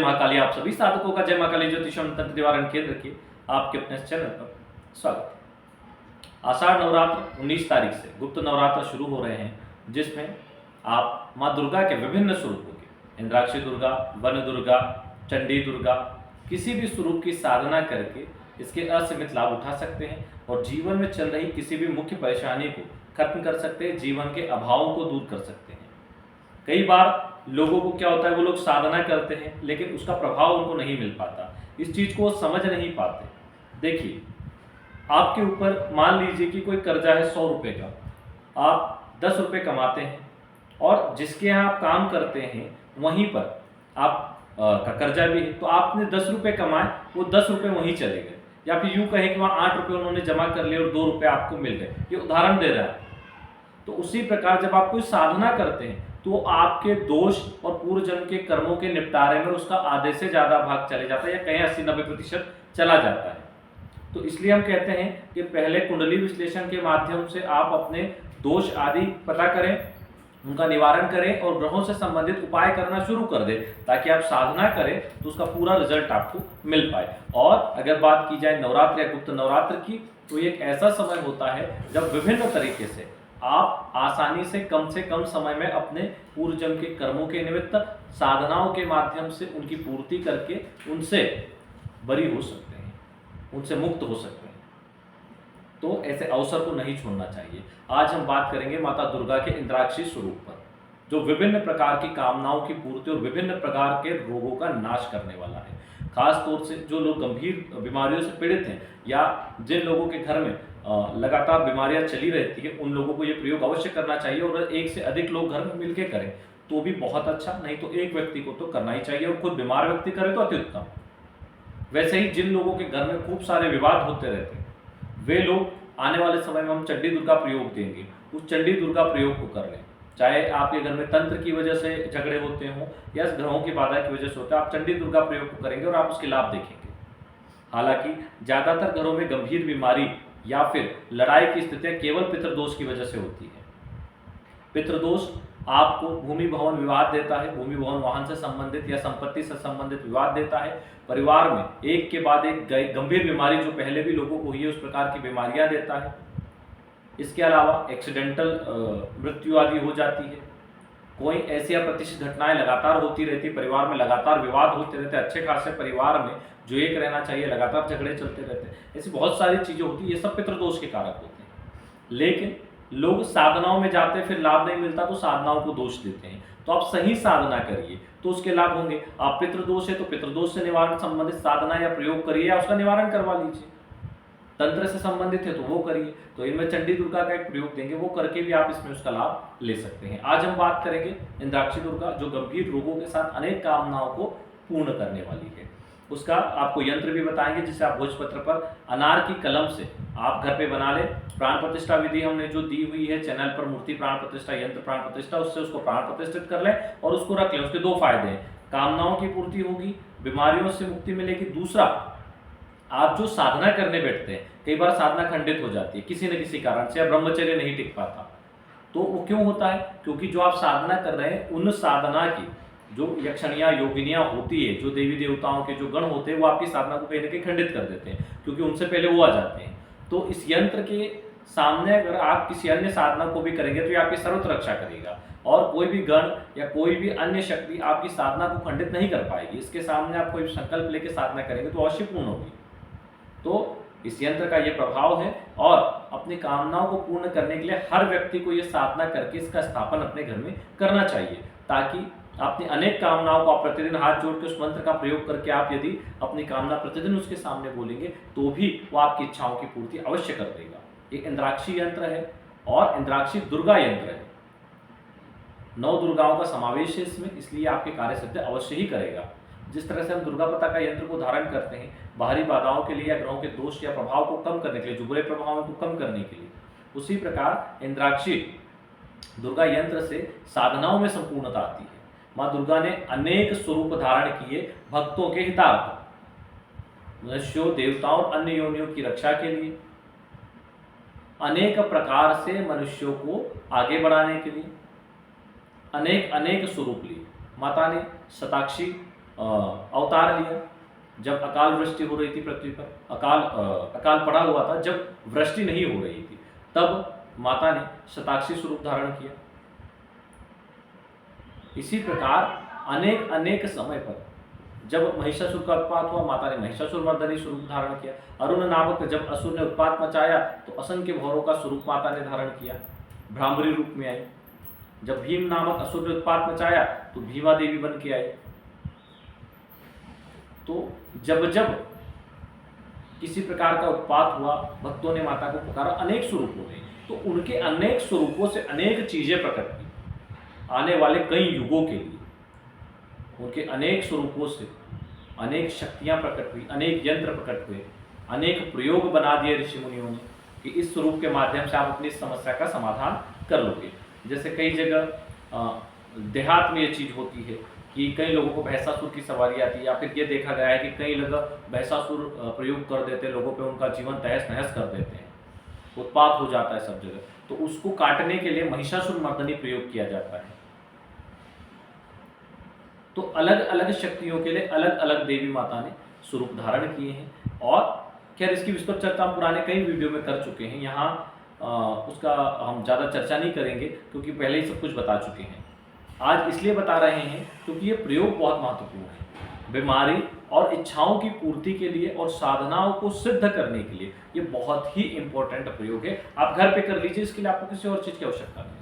महाकाली। आप सभी साधकों का जय महाकाली ज्योतिष एवं तंत्र निवारण केंद्र के आपके अपने चैनल पर स्वागत है। आषाढ़ नवरात्र 19 तारीख से गुप्त नवरात्र शुरू हो रहे हैं, जिसमें आप माँ दुर्गा के विभिन्न स्वरूपों के इंद्राक्षी दुर्गा, वन दुर्गा, चंडी दुर्गा, किसी भी स्वरूप की साधना करके इसके असीमित लाभ उठा सकते हैं और जीवन में चल रही किसी भी मुख्य परेशानी को खत्म कर सकते हैं, जीवन के अभावों को दूर कर सकते हैं। कई बार लोगों को क्या होता है, वो लोग साधना करते हैं लेकिन उसका प्रभाव उनको नहीं मिल पाता, इस चीज को वो समझ नहीं पाते। देखिए, आपके ऊपर मान लीजिए कि कोई कर्जा है 100 रुपए का, आप 10 रुपए कमाते हैं और जिसके यहाँ आप काम करते हैं वहीं पर आप का कर्जा भी है, तो आपने 10 रुपए कमाए, वो 10 रुपए वहीं चले गए, या फिर यूं कहें कि वहां 8 रुपए उन्होंने जमा कर लिए और 2 रुपए आपको मिल गए। ये उदाहरण दे रहा है। तो उसी प्रकार जब आप कोई साधना करते हैं तो आपके दोष और पूर्व जन्म के कर्मों के निपटारे में उसका आधे से ज्यादा भाग चले जाता है, या कहीं 80-90% चला जाता है। तो इसलिए हम कहते हैं कि पहले कुंडली विश्लेषण के माध्यम से आप अपने दोष आदि पता करें, उनका निवारण करें और ग्रहों से संबंधित उपाय करना शुरू कर दें, ताकि आप साधना करें तो उसका पूरा रिजल्ट आपको मिल पाए। और अगर बात की जाए नवरात्र या गुप्त नवरात्र की, तो ये एक ऐसा समय होता है जब विभिन्न तरीके से आप आसानी से कम समय में अपने पूर्व जन्म के कर्मों के निमित्त साधनाओं के माध्यम से उनकी पूर्ति करके उनसे बरी हो सकते हैं, उनसे मुक्त हो सकते हैं। तो ऐसे अवसर को नहीं छोड़ना चाहिए। आज हम बात करेंगे माता दुर्गा के इंद्राक्षी स्वरूप पर, जो विभिन्न प्रकार की कामनाओं की पूर्ति और विभिन्न प्रकार के रोगों का नाश करने वाला है। खास तौर से जो लोग गंभीर बीमारियों से पीड़ित हैं या जिन लोगों के घर में लगातार बीमारियां चली रहती है, उन लोगों को ये प्रयोग अवश्य करना चाहिए। और एक से अधिक लोग घर में मिलकर करें तो भी बहुत अच्छा, नहीं तो एक व्यक्ति को तो करना ही चाहिए, और खुद बीमार व्यक्ति करे तो अति उत्तम। वैसे ही जिन लोगों के घर में खूब सारे विवाद होते रहते हैं, वे लोग आने वाले समय में हम चंडी दुर्गा प्रयोग देंगे, उस चंडी दुर्गा प्रयोग को कर लें। चाहे आपके घर में तंत्र की वजह से झगड़े होते हों या ग्रहों की बाधा की वजह से होता है, आप चंडी दुर्गा प्रयोग को करेंगे और आप उसके लाभ देखेंगे। हालांकि ज्यादातर घरों में गंभीर बीमारी या फिर लड़ाई की स्थितियां केवल पितृदोष की वजह से होती है। पितृदोष आपको भूमि भवन विवाद देता है, भूमि भवन वाहन से संबंधित या संपत्ति से संबंधित विवाद देता है। परिवार में एक के बाद एक गंभीर बीमारी जो पहले भी लोगों को हुई है उस प्रकार की बीमारियां देता है। इसके अलावा एक्सीडेंटल मृत्यु आदि हो जाती है। कोई ऐसी अप्रत्याशित घटनाएं लगातार होती रहती, परिवार में लगातार विवाद होते रहते, अच्छे खासे परिवार में जो एक रहना चाहिए लगातार झगड़े चलते रहते हैं। ऐसी बहुत सारी चीजें होती है, ये सब पितृदोष के कारक होते हैं। लेकिन लोग साधनाओं में जाते फिर लाभ नहीं मिलता तो साधनाओं को दोष देते हैं। तो आप सही साधना करिए तो उसके लाभ होंगे। आप पितृदोष है तो पितृदोष से निवारण संबंधित साधना या प्रयोग करिए या उसका निवारण करवा लीजिए। तंत्र से संबंधित है तो वो करिए। तो इनमें चंडी दुर्गा का एक प्रयोग देंगे, वो करके भी आप इसमें उसका लाभ ले सकते हैं। आज हम बात करेंगे इंद्राक्षी दुर्गा, जो गंभीर रोगों के साथ अनेक कामनाओं को पूर्ण करने वाली है। उसका आपको यंत्र भी बताएंगे, जिसे आप भोजपत्र पर अनार की कलम से आप घर पे बना ले। प्राण प्रतिष्ठा विधि हमने जो दी हुई है चैनल पर, मूर्ति प्राण प्रतिष्ठा, यंत्र प्राण प्रतिष्ठा, उससे उसको प्राण प्रतिष्ठित कर लें और उसको रख लें। उसके दो फायदे हैं, कामनाओं की पूर्ति होगी, बीमारियों से मुक्ति मिलेगी। दूसरा, आप जो साधना करने बैठते हैं, कई बार साधना खंडित हो जाती है किसी न किसी कारण से, या ब्रह्मचर्य नहीं टिक पाता। तो वो क्यों होता है? क्योंकि जो आप साधना कर रहे हैं उन साधना की जो यक्षणियाँ योगिनियाँ होती है, जो देवी देवताओं के जो गण होते हैं, वो आपकी साधना को कहीं ना कहीं खंडित कर देते हैं, क्योंकि उनसे पहले वो आ जाते हैं। तो इस यंत्र के सामने अगर आप किसी अन्य साधना को भी करेंगे तो ये आपकी सर्वत्र रक्षा करेगा, और कोई भी गण या कोई भी अन्य शक्ति आपकी साधना को खंडित नहीं कर पाएगी। इसके सामने आप कोई संकल्प लेके साधना करेंगे तो अवश्य पूर्ण होगी। तो इस यंत्र का ये प्रभाव है, और अपनी कामनाओं को पूर्ण करने के लिए हर व्यक्ति को ये साधना करके इसका स्थापन अपने घर में करना चाहिए, ताकि अपनी अनेक कामनाओं को आप प्रतिदिन हाथ जोड़ के उस मंत्र का प्रयोग करके आप यदि अपनी कामना प्रतिदिन उसके सामने बोलेंगे तो भी वो आपकी इच्छाओं की पूर्ति अवश्य कर देगा। ये इंद्राक्षी यंत्र है और इंद्राक्षी दुर्गा यंत्र है। 9 दुर्गाओं का समावेश है इसमें, इसलिए आपके कार्य सिद्ध अवश्य ही करेगा। जिस तरह से हम दुर्गा पता का यंत्र को धारण करते हैं बाहरी बाधाओं के लिए या ग्रहों के दोष या प्रभाव को कम करने के लिए, जुबरे प्रभावों को कम करने के लिए, उसी प्रकार इंद्राक्षी दुर्गा यंत्र से साधनाओं में संपूर्णता आती है। माँ दुर्गा ने अनेक स्वरूप धारण किए भक्तों के हितार्थ, मनुष्यों, देवताओं और अन्य योनियों की रक्षा के लिए, अनेक प्रकार से मनुष्यों को आगे बढ़ाने के लिए अनेक स्वरूप लिए। माता ने शताक्षी अवतार लिया जब अकाल वृष्टि हो रही थी पृथ्वी पर, अकाल पड़ा हुआ था, जब वृष्टि नहीं हो रही थी, तब माता ने शताक्षी स्वरूप धारण किया। इसी प्रकार अनेक अनेक समय पर जब महिषासुर का उत्पात हुआ, माता ने महिषासुर मर्दनी स्वरूप धारण किया। अरुण नामक जब असुर ने उत्पात मचाया तो असंख्य भौरों का स्वरूप माता ने धारण किया, भ्रामरी रूप में आई। जब भीम नामक असुर ने उत्पात मचाया तो भीमा देवी बन के आई। तो जब जब किसी प्रकार का उत्पात हुआ, भक्तों ने माता को पुकारा, अनेक स्वरूपों ने, तो उनके अनेक स्वरूपों से अनेक चीजें प्रकट हुई। आने वाले कई युगों के लिए उनके अनेक स्वरूपों से अनेक शक्तियां प्रकट हुई, अनेक यंत्र प्रकट हुए, अनेक प्रयोग बना दिए ऋषि मुनियों ने कि इस स्वरूप के माध्यम से आप अपनी समस्या का समाधान कर लोगे। जैसे कई जगह देहात में ये चीज़ होती है कि कई लोगों को भैंसासुर की सवारी आती है, या फिर ये देखा गया है कि कई लोग भैंसासुर प्रयोग कर देते हैं, लोगों पे उनका जीवन तहस नहस कर देते हैं, उत्पात हो जाता है सब जगह। तो उसको काटने के लिए महिषासुर मर्दनी प्रयोग किया जाता है। तो अलग अलग शक्तियों के लिए अलग अलग देवी माता ने स्वरूप धारण किए हैं। और खैर इसकी विस्तृत चर्चा हम पुराने कई वीडियो में कर चुके हैं, यहाँ उसका हम ज़्यादा चर्चा नहीं करेंगे क्योंकि पहले ही सब कुछ बता चुके हैं। आज इसलिए बता रहे हैं क्योंकि ये प्रयोग बहुत महत्वपूर्ण है। बीमारी और इच्छाओं की पूर्ति के लिए और साधनाओं को सिद्ध करने के लिए ये बहुत ही इंपॉर्टेंट प्रयोग है। आप घर पे कर लीजिए, इसके लिए आपको किसी और चीज़ की आवश्यकता नहीं है।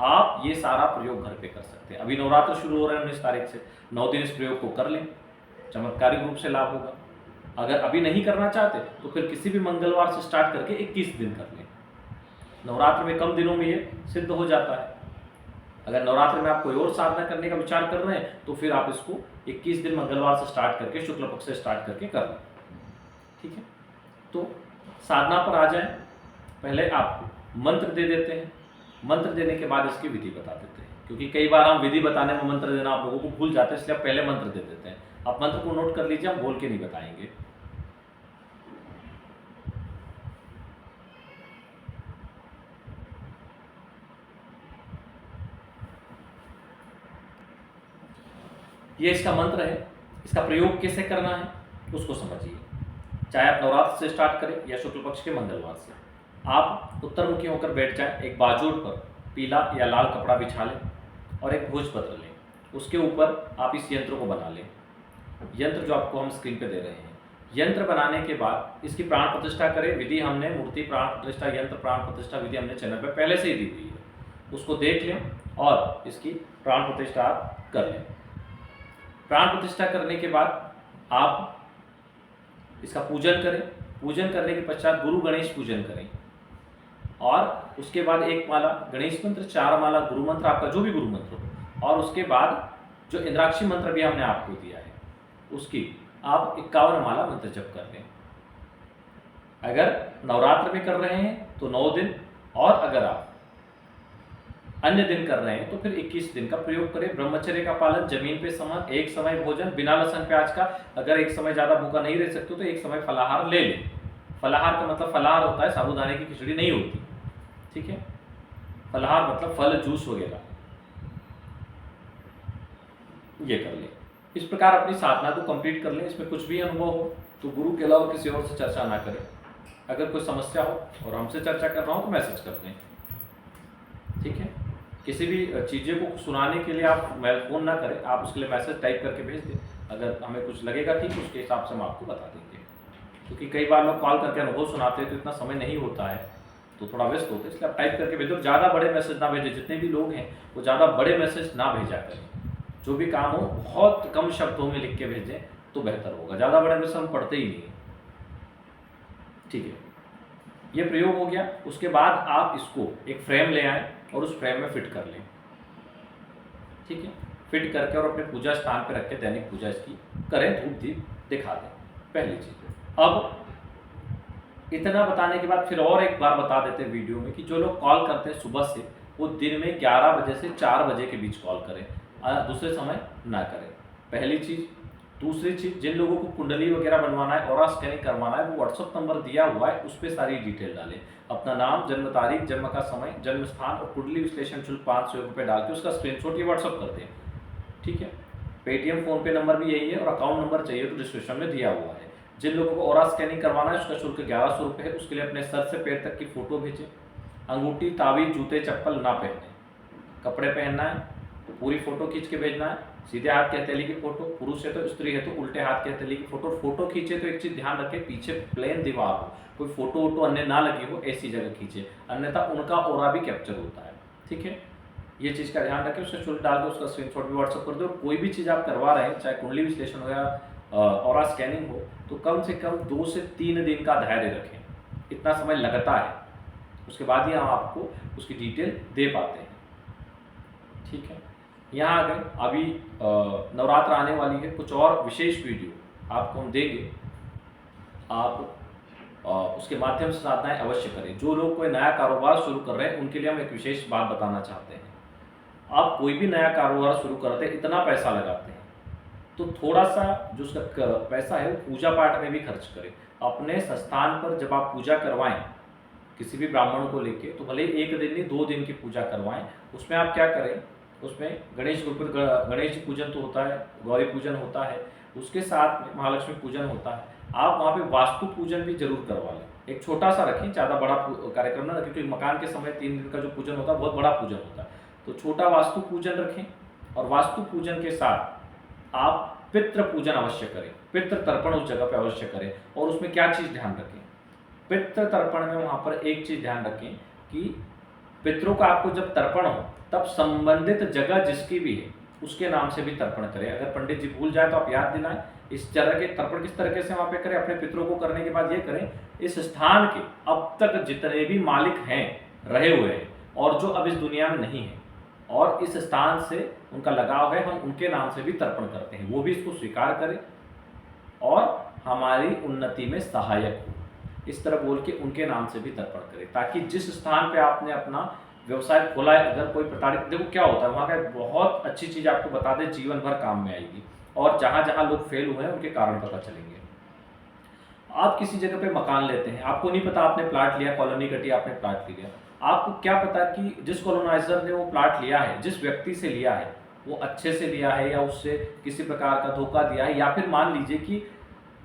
आप ये सारा प्रयोग घर पे कर सकते हैं। अभी नवरात्र शुरू हो रहे हैं 19 तारीख से, 9 दिन इस प्रयोग को कर लें, चमत्कारिक रूप से लाभ होगा। अगर अभी नहीं करना चाहते तो फिर किसी भी मंगलवार से स्टार्ट करके 21 दिन कर लें। नवरात्र में कम दिनों में ये सिद्ध हो जाता है। अगर नवरात्र में आप कोई और साधना करने का विचार कर रहे हैं तो फिर आप इसको 21 दिन मंगलवार से स्टार्ट करके, शुक्ल पक्ष से स्टार्ट करके कर लें। ठीक है, तो साधना पर आ जाए। पहले आपको मंत्र दे देते हैं, मंत्र देने के बाद इसकी विधि बता देते हैं, क्योंकि कई बार हम विधि बताने में मंत्र देना आप लोगों को भूल जाते हैं, इसलिए आप पहले मंत्र दे देते हैं। आप मंत्र को नोट कर लीजिए, हम बोल के नहीं बताएंगे। ये इसका मंत्र है। इसका प्रयोग कैसे करना है उसको समझिए। चाहे आप नवरात्र से स्टार्ट करें या शुक्ल पक्ष के मंगलवार से। आप उत्तरमुखी होकर बैठ जाएं, एक बाजूड़ पर पीला या लाल कपड़ा बिछा लें और एक भोजपत्र लें। उसके ऊपर आप इस यंत्र को बना लें। यंत्र जो आपको हम स्क्रीन पे दे रहे हैं, यंत्र बनाने के बाद इसकी प्राण प्रतिष्ठा करें। विधि हमने मूर्ति प्राण प्रतिष्ठा, यंत्र प्राण प्रतिष्ठा विधि हमने चैनल पर पहले से ही दी हुई है, उसको देख लें और इसकी प्राण प्रतिष्ठा आप कर लें। प्राण प्रतिष्ठा करने के बाद आप इसका पूजन करें। पूजन करने के पश्चात गुरु गणेश पूजन करें और उसके बाद एक माला गणेश मंत्र, 4 माला गुरु मंत्र, आपका जो भी गुरु मंत्र हो, और उसके बाद जो इंद्राक्षी मंत्र भी हमने आपको दिया है उसकी आप 51 माला मंत्र जप कर लें। अगर नवरात्र में कर रहे हैं तो 9 दिन, और अगर आप अन्य दिन कर रहे हैं तो फिर 21 दिन का प्रयोग करें। ब्रह्मचर्य का पालन, जमीन पे समान, एक समय भोजन बिना लहसुन प्याज का। अगर एक समय ज़्यादा भूखा नहीं रह सकते तो एक समय फलाहार ले लें। फलाहार का मतलब फलाहार होता है साबूदाने की खिचड़ी नहीं होती, ठीक है। फलाहार मतलब फल, जूस वगैरह, ये कर लें। इस प्रकार अपनी साधना को कंप्लीट कर लें। इसमें कुछ भी अनुभव हो तो गुरु के अलावा किसी और से चर्चा ना करें। अगर कोई समस्या हो और हमसे चर्चा कर रहा हूँ तो मैसेज कर दें, ठीक है। किसी भी चीज़ें को सुनाने के लिए आप फ़ोन ना करें, आप उसके लिए मैसेज टाइप करके भेज दें। अगर हमें कुछ लगेगा ठीक, उसके हिसाब से हम आपको बता देंगे। क्योंकि कई बार लोग कॉल करके अनुभव सुनाते हैं तो इतना समय नहीं होता है, तो थोड़ा व्यस्त होते हैं, इसलिए आप टाइप करके भेजो। ज़्यादा बड़े मैसेज ना भेजें। जितने भी लोग हैं वो ज़्यादा बड़े मैसेज ना भेजा करें। जो भी काम हो बहुत कम शब्दों में लिख के भेजें तो बेहतर होगा। ज़्यादा बड़े मैसेज हम पढ़ते ही नहीं, ठीक है। ये प्रयोग हो गया। उसके बाद आप इसको एक फ्रेम ले आएँ और उस फ्रेम में फिट कर लें, ठीक है। फिट करके और अपने पूजा स्थान पर रख के दैनिक पूजा इसकी करें, धूप दीप दिखा दें, पहली चीज़। अब इतना बताने के बाद फिर और एक बार बता देते हैं वीडियो में कि जो लोग कॉल करते हैं सुबह से, वो दिन में 11 बजे से 4 बजे के बीच कॉल करें, दूसरे समय ना करें, पहली चीज़। दूसरी चीज़, जिन लोगों को कुंडली वगैरह बनवाना है, ऑरा स्कैनिंग करवाना है, वो व्हाट्सअप नंबर दिया हुआ है, उस पर सारी डिटेल डालें। अपना नाम, जन्म तारीख, जन्म का समय, जन्म स्थान और कुंडली विश्लेषण शुल्क 500 रुपये डाल के उसका स्क्रीनशॉट ये व्हाट्सअप कर दें, ठीक है। पेटीएम फोन पे नंबर भी यही है और अकाउंट नंबर चाहिए तो डिस्क्रिप्शन में दिया हुआ है। जिन लोगों को ऑरा स्कैनिंग करवाना है उसका शुल्क 1100 रुपये है। उसके लिए अपने सर से पैर तक की फोटो भेजें। अंगूठी, ताबीज, जूते, चप्पल ना पहने, कपड़े पहनना है तो पूरी फोटो खींच के भेजना है। सीधे हाथ की हथेली की फोटो, पुरुष है तो स्त्री है तो उल्टे हाथ की हथेली की फोटो। फोटो खींचे तो एक चीज ध्यान रखें, पीछे प्लेन दीवार हो, कोई फोटो वोटो अन्य ना लगी हो, ऐसी जगह खींचे, अन्यथा उनका ऑरा भी कैप्चर होता है। ठीक है, ये चीज़ का ध्यान रखें। उससे शुल्क डाल के उसका स्क्रीनशॉट भी व्हाट्सअप कर दो। और कोई भी चीज़ आप करवा रहे हैं, चाहे कुंडली विश्लेषण हो या ऑरा स्कैनिंग हो, तो कम से कम 2 से 3 दिन का धैर्य रखें। इतना समय लगता है, उसके बाद ही हम आपको उसकी डिटेल दे पाते हैं। ठीक है, यहाँ आ गए। अभी नवरात्र आने वाली है, कुछ और विशेष वीडियो आपको हम देंगे। आप उसके माध्यम से साधनाएं अवश्य करें। जो लोग कोई नया कारोबार शुरू कर रहे हैं उनके लिए हम एक विशेष बात बताना चाहते हैं। आप कोई भी नया कारोबार शुरू करते हैं, इतना पैसा लगाते हैं, तो थोड़ा सा जो उसका पैसा है वो पूजा पाठ में भी खर्च करें। अपने संस्थान पर जब आप पूजा करवाएं किसी भी ब्राह्मण को लेके, तो भले 1 दिन नहीं 2 दिन की पूजा करवाएं। उसमें आप क्या करें, उसमें गणेश जी पूजन तो होता है, गौरी पूजन होता है, उसके साथ में महालक्ष्मी पूजन होता है। आप वहाँ पे वास्तु पूजन भी जरूर करवा लें। एक छोटा सा रखें, ज़्यादा बड़ा कार्यक्रम ना रखें, क्योंकि मकान के समय 3 दिन का जो पूजन होता है बहुत बड़ा पूजन होता है। तो छोटा वास्तु पूजन रखें, और वास्तु पूजन के साथ आप पितृ पूजन अवश्य करें। पितृ तर्पण उस जगह पे अवश्य करें। और उसमें क्या चीज़ ध्यान रखें, पितृ तर्पण में वहाँ पर एक चीज़ ध्यान रखें कि पितरों का आपको जब तर्पण हो तब संबंधित जगह जिसकी भी है उसके नाम से भी तर्पण करें। अगर पंडित जी भूल जाए तो आप याद दिलाएं। इस तरह के तर्पण किस तरीके से वहाँ पे करें, अपने पितरों को करने के बाद ये करें, इस स्थान के अब तक जितने भी मालिक हैं, रहे हुए हैं, और जो अब इस दुनिया में नहीं है और इस स्थान से उनका लगाव है, हम उनके नाम से भी तर्पण करते हैं, वो भी इसको स्वीकार करें और हमारी उन्नति में सहायक हो। इस तरह बोल के उनके नाम से भी तर्पण करें, ताकि जिस स्थान पे आपने अपना व्यवसाय खोला है, अगर कोई प्रताड़ित, देखो क्या होता है वहाँ का बहुत अच्छी चीज़ आपको बता दें, जीवन भर काम में आएगी। और जहाँ जहाँ लोग फेल हुए हैं उनके कारण पता चलेंगे। आप किसी जगह पे मकान लेते हैं, आपको नहीं पता, आपने प्लाट लिया, कॉलोनी कटी, आपने प्लाट लिया, आपको क्या पता कि जिस कॉलोनाइजर ने वो प्लाट लिया है, जिस व्यक्ति से लिया है, वो अच्छे से लिया है या उससे किसी प्रकार का धोखा दिया है, या फिर मान लीजिए कि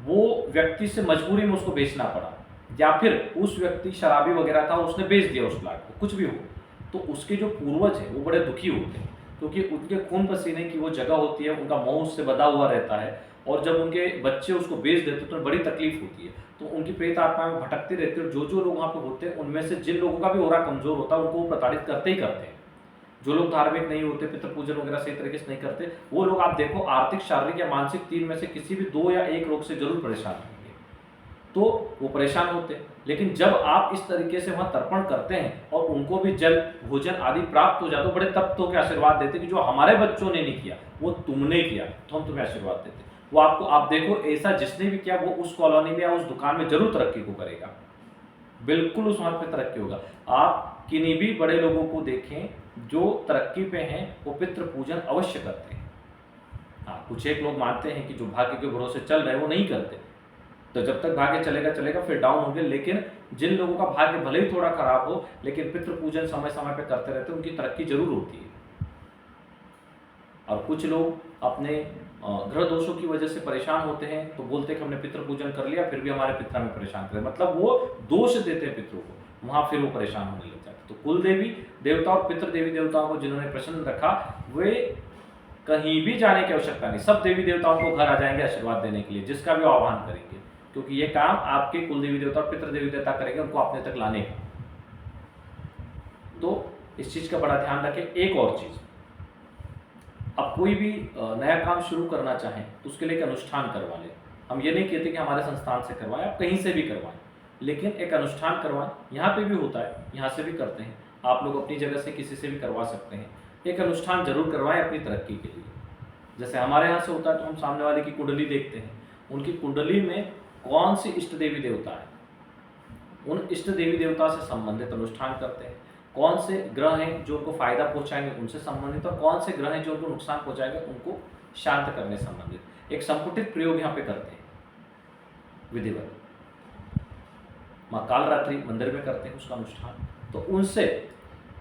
वो व्यक्ति से मजबूरी में उसको बेचना पड़ा, या फिर उस व्यक्ति शराबी वगैरह था, उसने बेच दिया उस प्लाट को, कुछ भी हो, तो उसके जो पूर्वज हैं वो बड़े दुखी होते हैं, क्योंकि उनके खून पसीने की वो जगह होती है, उनका मोह उससे बधा हुआ रहता है, और जब उनके बच्चे उसको बेच देते तो बड़ी तकलीफ होती है। तो उनकी प्रेत आत्मा में भटकती रहती है, और जो लोग वहाँ पे होते हैं उनमें से जिन लोगों का भी ऑरा कमजोर होता है उनको वो प्रताड़ित करते ही करते हैं। जो लोग धार्मिक नहीं होते, पितृ पूजन वगैरह सही तरीके से नहीं करते, वो लोग आप देखो आर्थिक, शारीरिक या मानसिक 3 में से किसी भी 2 या 1 रोग से जरूर परेशान होंगे, तो वो परेशान होते हैं। लेकिन जब आप इस तरीके से वहाँ तर्पण करते हैं और उनको भी जल भोजन आदि प्राप्त हो जाए, तो बड़े तप्त होकर आशीर्वाद देते कि जो हमारे बच्चों ने नहीं किया वो तुमने किया, तो हम तुम्हें आशीर्वाद देते। वो आपको, आप देखो ऐसा जिसने भी किया वो उस कॉलोनी में या उस दुकान में जरूर तरक्की को करेगा, बिल्कुल उस वहाँ पे तरक्की होगा। आप किन्हीं भी बड़े लोगों को देखें जो तरक्की पे हैं, वो पितृ पूजन अवश्य करते हैं। हाँ, कुछ एक लोग मानते हैं कि जो भाग्य के भरोसे चल रहे हैं वो नहीं करते, तो जब तक भाग्य चलेगा चलेगा, फिर डाउन होंगे। लेकिन जिन लोगों का भाग्य भले ही थोड़ा खराब हो, लेकिन पितृ पूजन समय समय पे करते रहते हैं, उनकी तरक्की जरूर होती है। और कुछ लोग अपने ग्रह दोषों की वजह से परेशान होते हैं, तो बोलते हैं कि हमने पितृ पूजन कर लिया फिर भी हमारे पिता हमें परेशान करे, मतलब वो दोष देते हैं पितरों को, वहां फिर वो परेशान होने लग जाते। तो कुल देवी देवता और पितृ देवी देवताओं को जिन्होंने प्रसन्न रखा, वे कहीं भी जाने की आवश्यकता नहीं, सब देवी देवताओं को घर आ जाएंगे आशीर्वाद देने के लिए, जिसका भी आह्वान करेंगे, क्योंकि ये काम आपके कुल देवी देवता और पितृ देवी देवता करेंगे उनको अपने तक लाने का। तो इस चीज का बड़ा ध्यान रखें। एक और चीज, अब कोई भी नया काम शुरू करना चाहें तो उसके लिए एक अनुष्ठान करवा लें। हम ये नहीं कहते कि हमारे संस्थान से करवाएं, आप कहीं से भी करवाएं, लेकिन एक अनुष्ठान करवाएं। यहाँ पे भी होता है, यहाँ से भी करते हैं, आप लोग अपनी जगह से किसी से भी करवा सकते हैं। एक अनुष्ठान जरूर करवाएं अपनी तरक्की के लिए। जैसे हमारे यहाँ से होता है तो हम सामने वाले की कुंडली देखते हैं, उनकी कुंडली में कौन सी इष्ट देवी देवता है, उन इष्ट देवी देवता से संबंधित अनुष्ठान करते हैं। कौन से ग्रह हैं जो उनको फायदा पहुंचाएंगे उनसे संबंधित, और कौन से ग्रह हैं जो उनको नुकसान पहुंचाएंगे उनको शांत करने संबंधित एक संपुटित प्रयोग यहाँ पे करते हैं विधिवत। माँ कालरात्रि मंदिर में करते हैं उसका अनुष्ठान, तो उनसे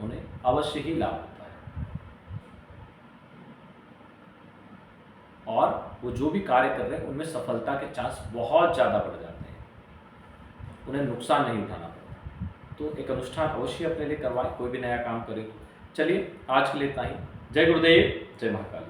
उन्हें अवश्य ही लाभ होता है। और वो जो भी कार्य कर रहे हैं उनमें सफलता के चांस बहुत ज़्यादा बढ़ जाते हैं, उन्हें नुकसान नहीं उठाना पड़ता। तो एक अनुष्ठान अवश्य अपने लिए करवाएं, कोई भी नया काम करें तो। चलिए आज के लिए इतना ही। जय गुरुदेव, जय महाकाल।